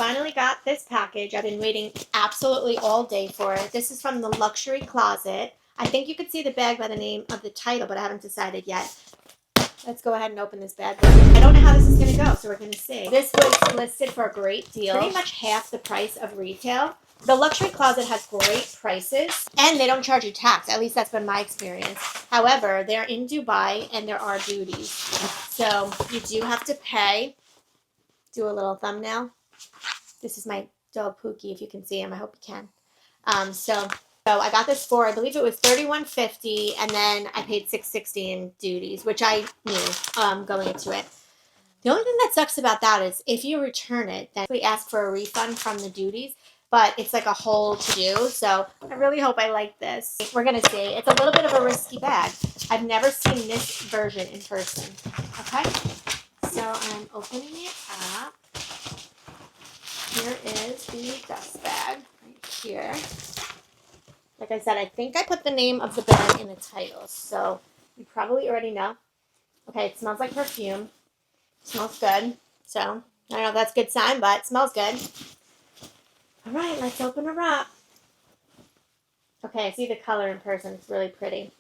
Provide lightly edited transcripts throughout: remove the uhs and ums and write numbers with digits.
finally got this package. I've been waiting absolutely all day for it. This is from the Luxury Closet. I think you could see the bag by the name of the title, but I haven't decided yet. Let's go ahead and open this bad boy. I don't know how this is going to go, so we're going to see. This was listed for a great deal. Pretty much half the price of retail. The Luxury Closet has great prices, and they don't charge you tax. At least that's been my experience. However, they're in Dubai, and there are duties. So you do have to pay. Do a little thumbnail. This is my dog Pookie, if you can see him. I hope you can. So I got this for, I believe it was $31.50, and then I paid $6.60 in duties, which I knew going into it. The only thing that sucks about that is if you return it, then we ask for a refund from the duties, but it's like a whole to-do, so I really hope I like this. We're going to see. It's a little bit of a risky bag. I've never seen this version in person. Okay? So I'm opening it up. Here is the dust bag right here. Like I said, I think I put the name of the bag in the title, so you probably already know. Okay, it smells like perfume. It smells good. So, I don't know if that's a good sign, but it smells good. All right, let's open her up. Okay, I see the color in person. It's really pretty.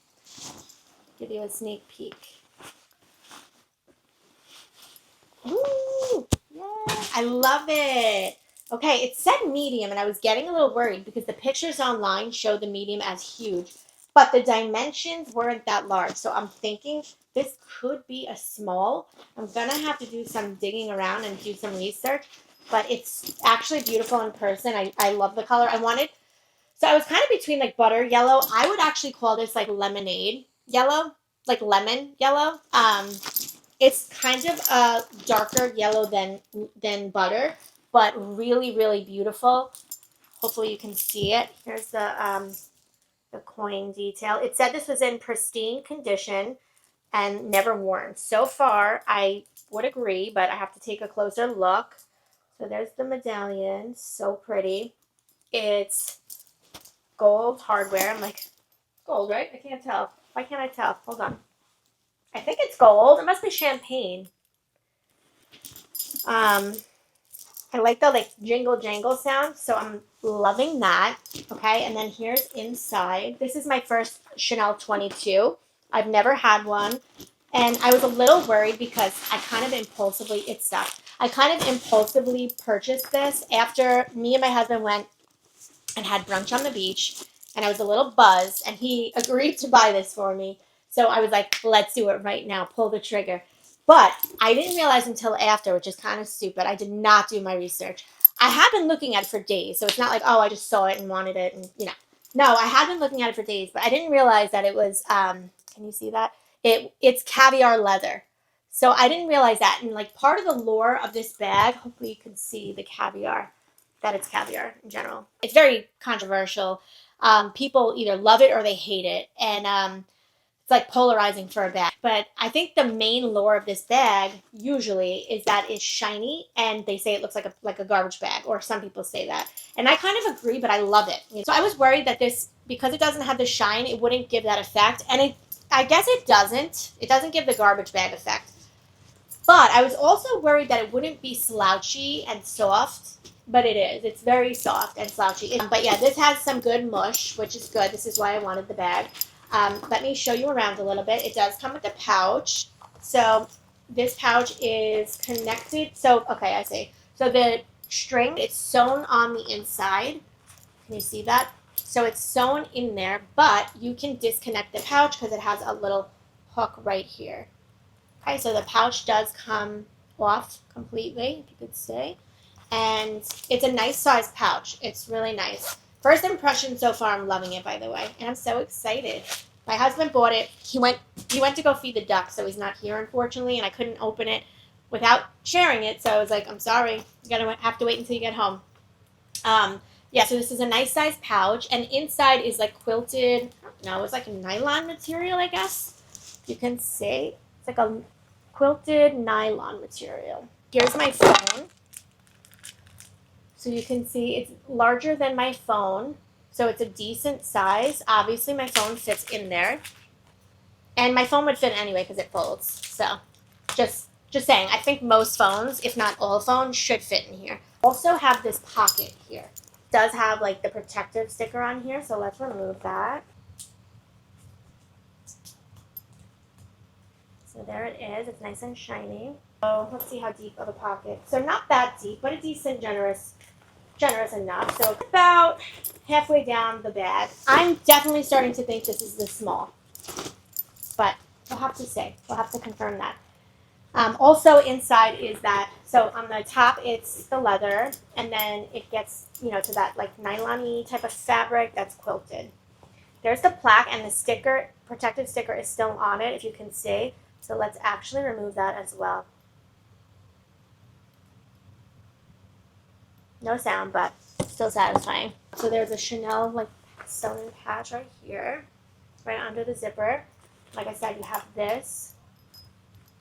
Give you a sneak peek. Ooh, yeah, I love it. Okay, it said medium, and I was getting a little worried because the pictures online showed the medium as huge, but the dimensions weren't that large. So I'm thinking this could be a small. I'm going to have to do some digging around and do some research, but it's actually beautiful in person. I love the color. So I was kind of between like butter yellow. I would actually call this like lemonade yellow, like lemon yellow. It's kind of a darker yellow than butter, but really, really beautiful. Hopefully you can see it. Here's the coin detail. It said this was in pristine condition and never worn. So far, I would agree, but I have to take a closer look. So there's the medallion. So pretty. It's gold hardware. I'm like, gold, right? I can't tell. Why can't I tell? Hold on. I think it's gold. It must be champagne. I like the like jingle jangle sound, so I'm loving that. Okay, and then here's inside. This is my first Chanel 22. I've never had one, and I was a little worried because I kind of impulsively purchased this after me and my husband went and had brunch on the beach, and I was a little buzzed, and he agreed to buy this for me. So I was like, let's do it right now. Pull the trigger. But I didn't realize until after, which is kind of stupid. I did not do my research. I had been looking at it for days. So it's not like, oh, I just saw it and wanted it. And, you know. No, I had been looking at it for days. But I didn't realize that it was, can you see that? It's caviar leather. So I didn't realize that. And like part of the lore of this bag, hopefully you can see the caviar, that it's caviar in general. It's very controversial. People either love it or they hate it. And it's like polarizing for a bag. But I think the main lore of this bag usually is that it's shiny and they say it looks like a garbage bag, or some people say that. And I kind of agree, but I love it. So I was worried that this, because it doesn't have the shine, it wouldn't give that effect. And I guess it doesn't. It doesn't give the garbage bag effect. But I was also worried that it wouldn't be slouchy and soft. But it is. It's very soft and slouchy. But yeah, this has some good mush, which is good. This is why I wanted the bag. Let me show you around a little bit. It does come with a pouch. So this pouch is connected. So, okay, I see. So the string, it's sewn on the inside. Can you see that? So it's sewn in there, but you can disconnect the pouch because it has a little hook right here. Okay, so the pouch does come off completely, if you could see. And it's a nice size pouch. It's really nice. First impression so far, I'm loving it, by the way. And I'm so excited. My husband bought it. He went to go feed the ducks, so he's not here, unfortunately, and I couldn't open it without sharing it. So I was like, I'm sorry. You're going to have to wait until you get home. Yeah, so this is a nice size pouch. And inside is like quilted, no, it's like a nylon material, I guess. You can see. It's like a quilted nylon material. Here's my phone. So you can see it's larger than my phone. So it's a decent size. Obviously, my phone fits in there. And my phone would fit anyway because it folds. So just saying, I think most phones, if not all phones, should fit in here. Also have this pocket here. It does have like the protective sticker on here, so let's remove that. So there it is. It's nice and shiny. So let's see how deep of a pocket. So not that deep, but a decent, generous enough. So about halfway down the bag. I'm definitely starting to think this is the small, but we'll have to see. We'll have to confirm that. Also inside is that, so on the top it's the leather, and then it gets, to that like nylon-y type of fabric that's quilted. There's the plaque, and the sticker, protective sticker, is still on it, if you can see. So let's actually remove that as well. No sound, but still satisfying. So there's a Chanel like sewing patch right here, right under the zipper. Like I said, you have this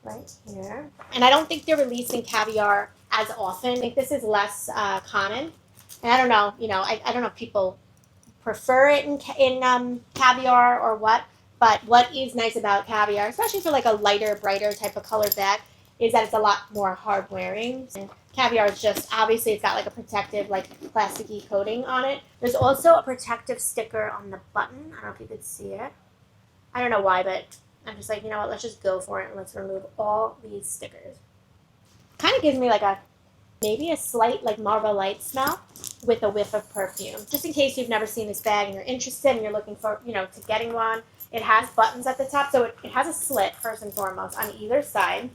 right here. And I don't think they're releasing Caviar as often. I think this is less common. And I don't know, I don't know if people prefer it in Caviar or what. But what is nice about Caviar, especially for like a lighter, brighter type of color bag, is that it's a lot more hard wearing. And Caviar is just, obviously it's got like a protective, like plasticky coating on it. There's also a protective sticker on the button. I don't know if you could see it. I don't know why, but I'm just like, you know what, let's just go for it and let's remove all these stickers. Kind of gives me like maybe a slight like Marble Light smell with a whiff of perfume. Just in case you've never seen this bag and you're interested and you're looking for, to getting one. It has buttons at the top, so it has a slit, first and foremost, on either side.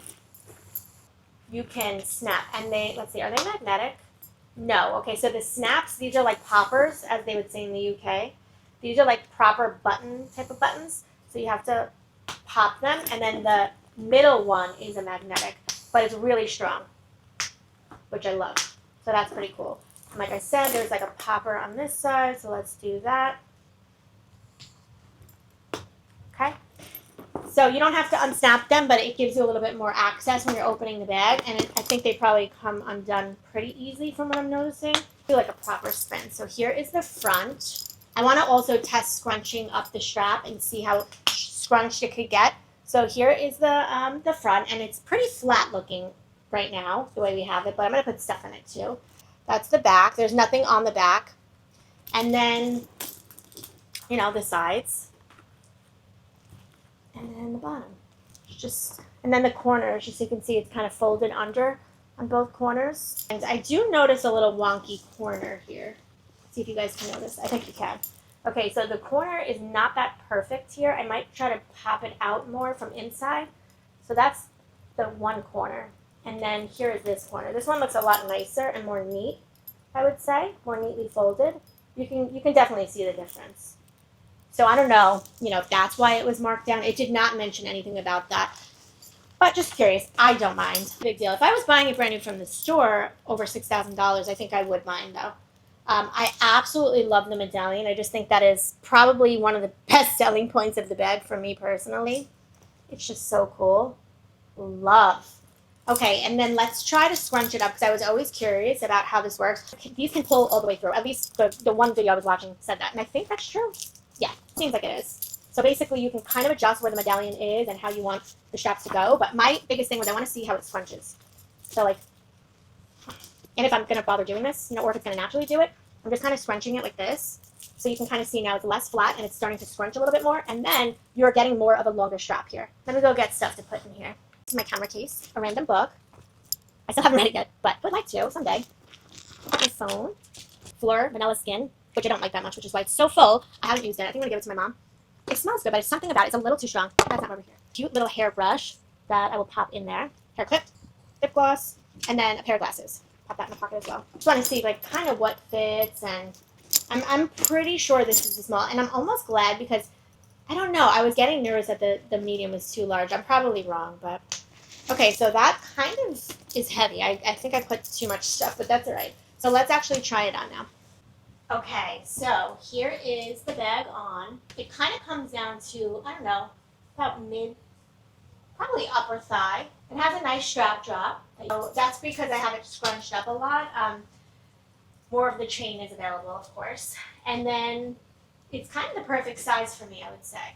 You can snap, and let's see, are they magnetic? No. Okay, so the snaps, these are like poppers, as they would say in the UK. These are like proper button type of buttons, so you have to pop them, and then the middle one is a magnetic, but it's really strong, which I love. So that's pretty cool. And like I said, there's like a popper on this side, so let's do that. Okay, so you don't have to unsnap them, but it gives you a little bit more access when you're opening the bag, and I think they probably come undone pretty easy from what I'm noticing. Do like a proper spin. So here is the front. I want to also test scrunching up the strap and see how scrunched it could get. So here is the front, and it's pretty flat looking right now, the way we have it, but I'm going to put stuff in it too. That's the back. There's nothing on the back. And then, the sides. And then the bottom. And then the corners, just so you can see, it's kind of folded under on both corners. And I do notice a little wonky corner here. See if you guys can notice. I think you can. Okay, so the corner is not that perfect here. I might try to pop it out more from inside. So that's the one corner. And then here is this corner. This one looks a lot nicer and more neat, I would say. More neatly folded. You can definitely see the difference. So I don't know, if that's why it was marked down. It did not mention anything about that. But just curious, I don't mind. Big deal. If I was buying it brand new from the store, over $6,000, I think I would mind, though. I absolutely love the medallion. I just think that is probably one of the best selling points of the bag for me personally. It's just so cool. Love. Okay, and then let's try to scrunch it up, because I was always curious about how this works. These can pull all the way through. At least the one video I was watching said that, and I think that's true. Yeah, seems like it is. So basically you can kind of adjust where the medallion is and how you want the straps to go. But my biggest thing was I want to see how it scrunches. So like, and if I'm going to bother doing this, or if it's going to naturally do it, I'm just kind of scrunching it like this. So you can kind of see now it's less flat and it's starting to scrunch a little bit more. And then you're getting more of a longer strap here. Let me go get stuff to put in here. This is my camera case, a random book. I still haven't read it yet, but would like to someday. My phone, Fleur Vanilla Skin, which I don't like that much, which is why it's so full. I haven't used it. I think I'm going to give it to my mom. It smells good, but it's something about it. It's a little too strong. That's not over here. Cute little hairbrush that I will pop in there. Hair clip, lip gloss, and then a pair of glasses. Pop that in the pocket as well. Just want to see like kind of what fits, and I'm pretty sure this is the small, and I'm almost glad because I don't know. I was getting nervous that the medium was too large. I'm probably wrong, but okay. So that kind of is heavy. I think I put too much stuff, but that's all right. So let's actually try it on now. Okay, so here is the bag on. It kind of comes down to, I don't know, about probably upper thigh. It has a nice strap drop. So that's because I have it scrunched up a lot. More of the chain is available, of course. And then it's kind of the perfect size for me, I would say.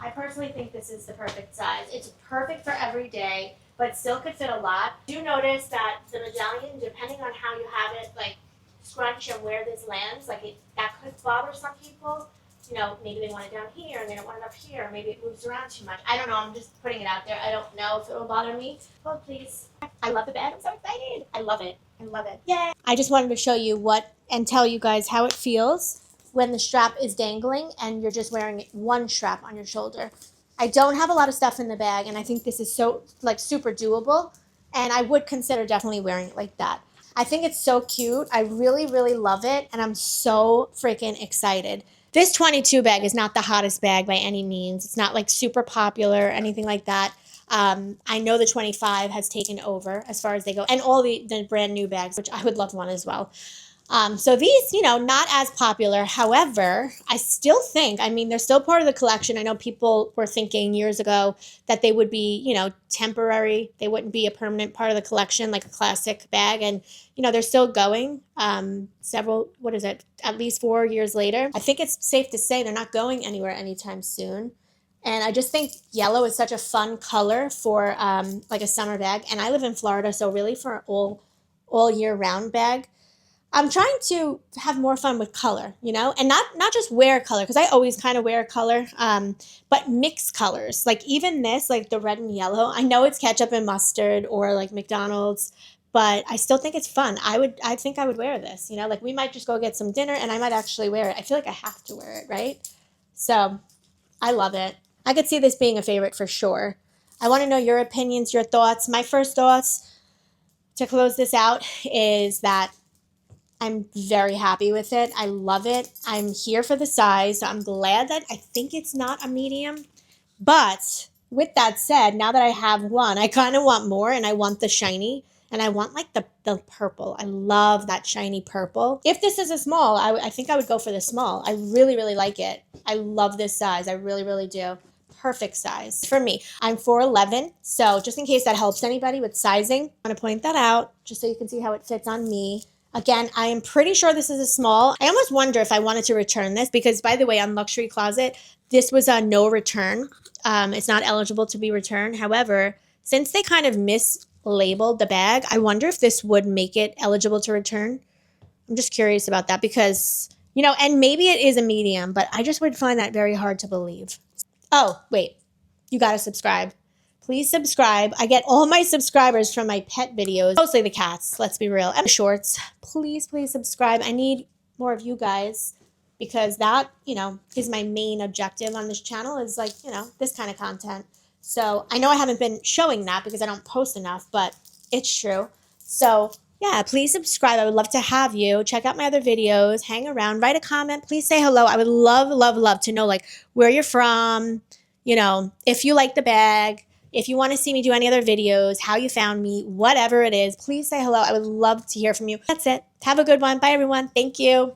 I personally think this is the perfect size. It's perfect for every day. but still could fit a lot. Do notice that the medallion, depending on how you have it, like scrunch and where this lands, like that could bother some people. You know, maybe they want it down here and they don't want it up here, or maybe it moves around too much. I don't know, I'm just putting it out there. I don't know if it will bother me. Oh, please. I love the bag. I'm so excited. I love it. I love it. Yay! I just wanted to show you and tell you guys how it feels when the strap is dangling and you're just wearing one strap on your shoulder. I don't have a lot of stuff in the bag, and I think this is so, like, super doable, and I would consider definitely wearing it like that. I think it's so cute. I really, really love it, and I'm so freaking excited. This 22 bag is not the hottest bag by any means. It's not, like, super popular or anything like that. I know the 25 has taken over as far as they go, and all the brand new bags, which I would love one as well. So these, not as popular. However, I still think, they're still part of the collection. I know people were thinking years ago that they would be, temporary. They wouldn't be a permanent part of the collection, like a classic bag. And, they're still going at least 4 years later. I think it's safe to say they're not going anywhere anytime soon. And I just think yellow is such a fun color for like a summer bag. And I live in Florida, so really for an all year round bag, I'm trying to have more fun with color, and not just wear color, because I always kind of wear color, but mix colors. Like even this, like the red and yellow, I know it's ketchup and mustard or like McDonald's, but I still think it's fun. I think I would wear this, like we might just go get some dinner and I might actually wear it. I feel like I have to wear it, right? So I love it. I could see this being a favorite for sure. I want to know your opinions, your thoughts. My first thoughts to close this out is that I'm very happy with it. I love it. I'm here for the size. So I'm glad that I think it's not a medium. But with that said, now that I have one, I kind of want more, and I want the shiny, and I want like the purple. I love that shiny purple. If this is a small, I think I would go for the small. I really, really like it. I love this size. I really, really do. Perfect size for me. I'm 4'11", so just in case that helps anybody with sizing, I want to point that out just so you can see how it fits on me. Again, I am pretty sure this is a small. I almost wonder if I wanted to return this because, by the way, on Luxury Closet, this was a no return. It's not eligible to be returned. However, since they kind of mislabeled the bag, I wonder if this would make it eligible to return. I'm just curious about that because, and maybe it is a medium, but I just would find that very hard to believe. Oh, wait, you got to subscribe. Please subscribe. I get all my subscribers from my pet videos, mostly the cats, let's be real, and the shorts. Please, please subscribe. I need more of you guys because that, is my main objective on this channel is like, this kind of content. So I know I haven't been showing that because I don't post enough, but it's true. So yeah, please subscribe. I would love to have you. Check out my other videos. Hang around. Write a comment. Please say hello. I would love, love, love to know like where you're from, if you like the bag. If you want to see me do any other videos, how you found me, whatever it is, please say hello. I would love to hear from you. That's it. Have a good one. Bye, everyone. Thank you.